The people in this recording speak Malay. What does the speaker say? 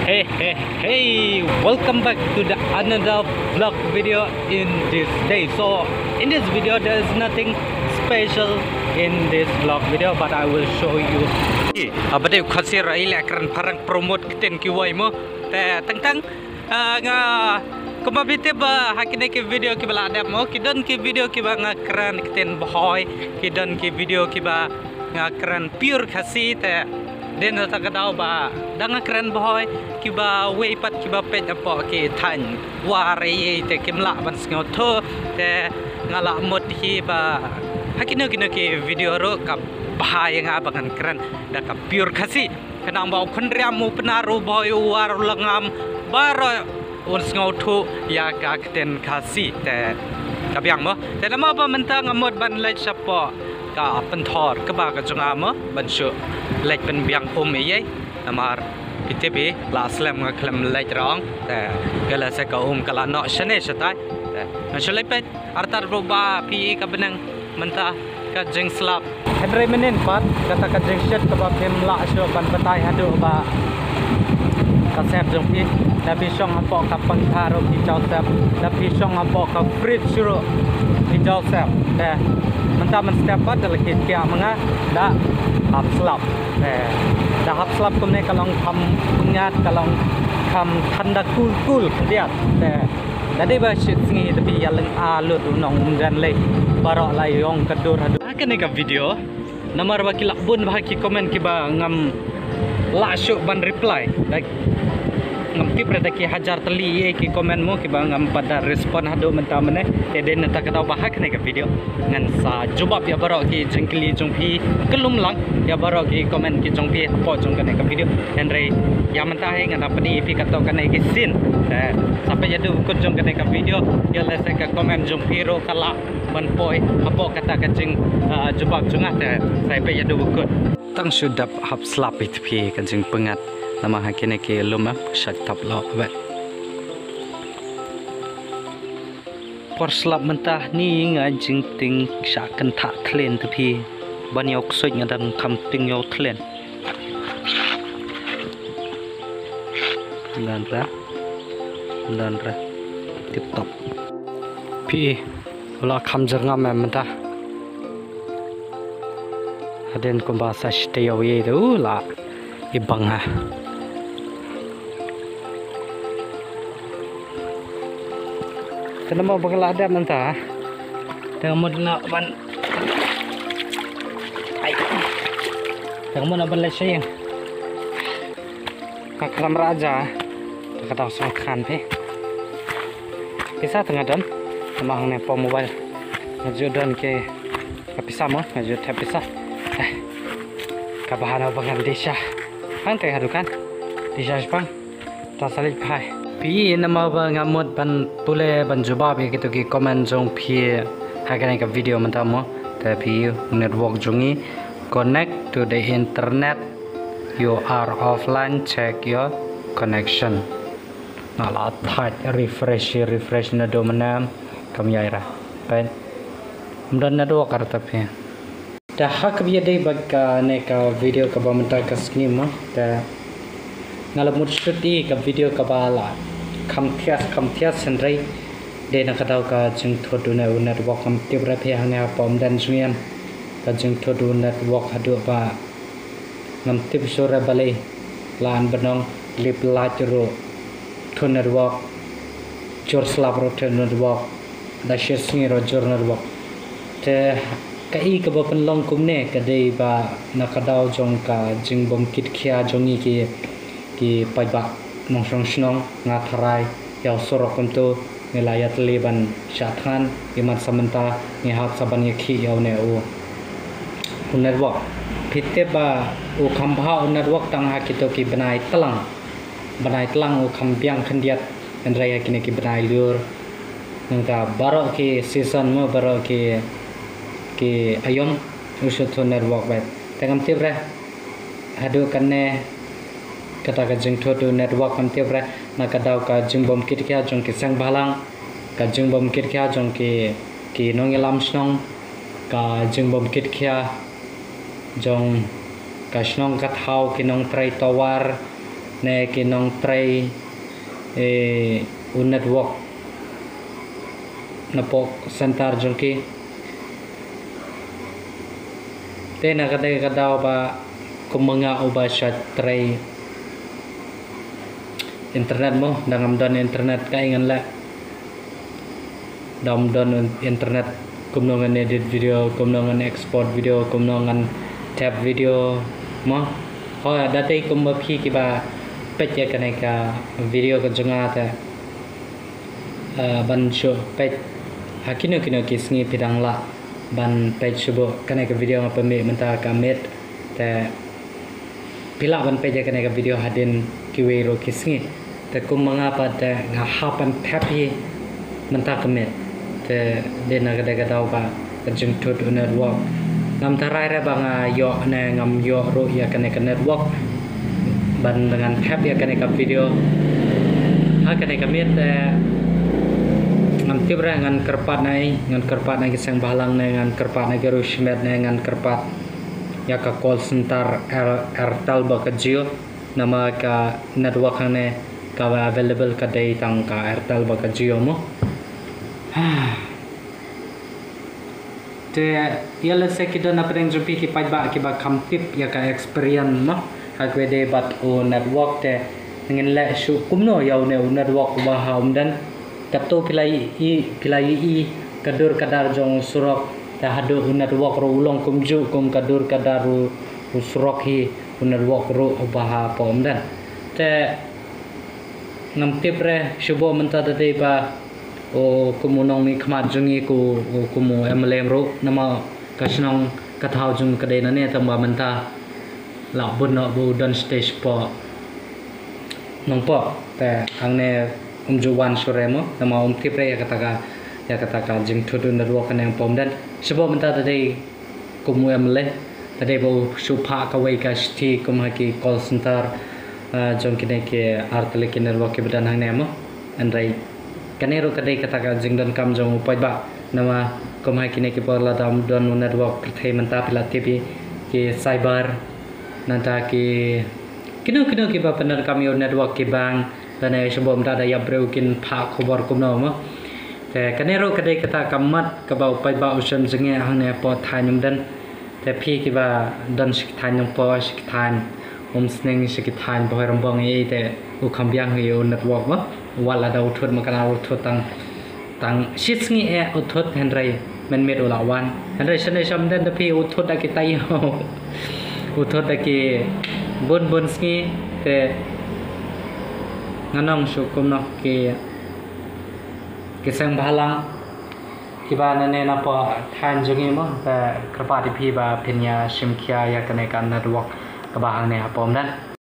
Hey, welcome back to the another vlog video in this day. So in this video there is nothing special in this vlog video, but I will show you. Apa dia khasi rai lekran parang promote kiten kiwai mo te tang nga kumabite ba hakine ke video ki bala adap mo kidon ki video ki ba ngakran kiten boy kidon ki video ki ba ngakran pure khasi te den ta kadau ba dang keren boy kiba weipat kiba pet apa ki than ware te kimla ban sngo tho te ngala mot hi ba hakino kino ki video ro kap bahaya nga bangan keren da kap pure khasi kanang ba khon riamu penaru boy war langam baro un sngo tho ya ka kten khasi te kabyang mo te nama ba mentang amot ban lai chapo ka penthor ke ba ka junga mo ban shu lek ben biang ye amar ptb la slam nga klam lek rong te gala se ka kala no shane shatai te na shlai pe artar roba pi ka benang menta ka jing slap henry menen pat kata ka jing shet ka ba pem la shu ban batai hadu ba ka sep jong pi na bi shong apo ka pangtharo pi chau sep na bi shong apo ka frit shuro pi chau sep te mentah menstep pada lagi kia menga dah hap slap dah hap slap kemne kalong kam ingat kalong kam tanda kul dia jadi basyit singi tapi yalang alut unong dan lay barok layong kedur hadu akan eka video namar bakilak bun bahaki komen kiba ngam lasyuk ban reply like ngam tip rada ki hajar teli ye ki komen mo ki bang pada respon hadu mentah mene te den ta kata bahak ne ka video ngan sa jawab ya barok ki jengkli jongpi kelum lang ya barok ki komen ki jongpi po jong ka video henry ya mentah he ngan apni pi kata ka ne ki sin sampai jadu kun jong ka video ya lese ka komen jongpi ro kala ban poi apo kata ka jeng jawab jonga te sampai jadu kun tang sudap hap slap it pi ka jeng pengat nama hakine ke lumap syak tap lo ba por slap mentah ni ngajing ting syak kan tha thlen tu phi ban yok soi ngadang kham ting yo thlen dan ra tip top phi la kham janga ma mentah aden ko ba sa ste yo ye du la ibang ha kenapa bakal ada mentah tengah mau nak ban ai tengah mau nak ban lesai kakram raja kata sangkan pe bisa tengah dan temang ne po mobile ngajudan ke kapisa mo ngajud kapisa kabahan abangan desa kan kayak hadukan desa Jepang tasalik pai pi nama ba ngamot ban pule ban jawab ya gitu ki komen jong pi hakan ka video mentamo tapi network jongi connect to the internet you are offline check your connection nala thai refresh na do manam kam yaira pen mdan network karta pi dah hak biya dei bag ne ka video ka ba menta ka skima ta ngalamut study ka video ka bala kam thias sendrai de na kadau ka jing thodu na network kam tibra phe hanga pom dan suyan ka jing thodu network hadu ba ngam tip sore balai lan benong lip la jero thon network jor slap ro thon network da shingi ro jor network te kai ka ba penlong kumne ka dei ba na kadau jong ka jing bom kit khia jongi ki pai ba nong snong nga tharai yaw sorok konto nilayat leban syathan iman samanta ni hap saban ye khi yaw ne u network phitte ba u khambha network tang ha kito ki banai talang u khambyang khandiat andrai kine ki banai lur nangta baro ki season mo baro ki ayom usut network ba tangam tibre hadu kanne kata ka jing thodu network kam tibre na kadau ka jing bom kit kya jong ki sang balang ka jing bom kit kya jong ki nong elam snong ka jing bom kit kya jong ka snong ka thau ki nong trai tawar ne kinong tray network na po center jongki te na kadaw ba kumenga uba siya tray internet mo dangam don internet kaingan la dam don internet kumnongan edit video kumnongan export video kumnongan tab video mo ho dati kumaphi kiba page ya kaneka video ko jonga ta ban show page hakino kino kisngi pidang la ban page subo kaneka video ngapa me menta kamet ta pila ban page kaneka video hadin kiwero kisngi ta kumanga pada ngahapan tapi menta kamet ta dena kada daw ba kajung tut network ngam tarai ra banga yo na ngam yo ro ya kaneka network ban dengan tab ya kaneka video ha kaneka met ngam tibra ngan kerpat nai kisang balang nai ngan kerpat nai gerusmet nai ngan kerpat ya ka call center Airtel ba ka Jio nama ka network ne ka available ka dai tang ka Airtel ba ka Jio mo te yala se kido na preng jupi ki pajba ki ba kampip ya ka experience mo hagwede bat o network te ngin la shu kumno yaw ne network ba haum dan kato pilai i kadur kadar jong surok ta hadu network ro ulong kumju kum kadur kadaru surok hi network ro ba pom dan te ngam tipre shubo menta dei ba o kumunong mi khmat jungi ku kumu emlem ro nama kasnong kathau jung kadai na ne tamba menta la bun no bu don stage po nong po te angne umjuwan suremo nama tipre ya katakan jing thudu network kan yang pom dan shubo menta dei kumu emle tadi bo supha ka wei ka sti kum haki call center jong kine ke Airtel ke network ke bedan hang nemo andrai kanero kadai katakan jing don kam jong upai ba nama kum haki ne ke porla dam don network thai menta pila tv ke cyber nanta ke kino ke ba pener kami network ke bang dan sebelum ada ya breukin pak khobor kumno mo te kanero kadai kata kamat ka ba upai ba usam jinge hang ne po thanyum dan te phi ki ba don sik thanyum po sik than sning sik than bo rombong e te u khambyang he network mo wala da uthut makana uthut tang sisngi e uthut henrai men met ulawan henrai sene sam den te phi uthut da ki tai ho uthut da ki bun sngi te nganong sukum no ke sang balang kiba nane na po than jungi mo ta krapa di phi ba pinya simkhya ya kane kan network ka ba hang ne ha pom dan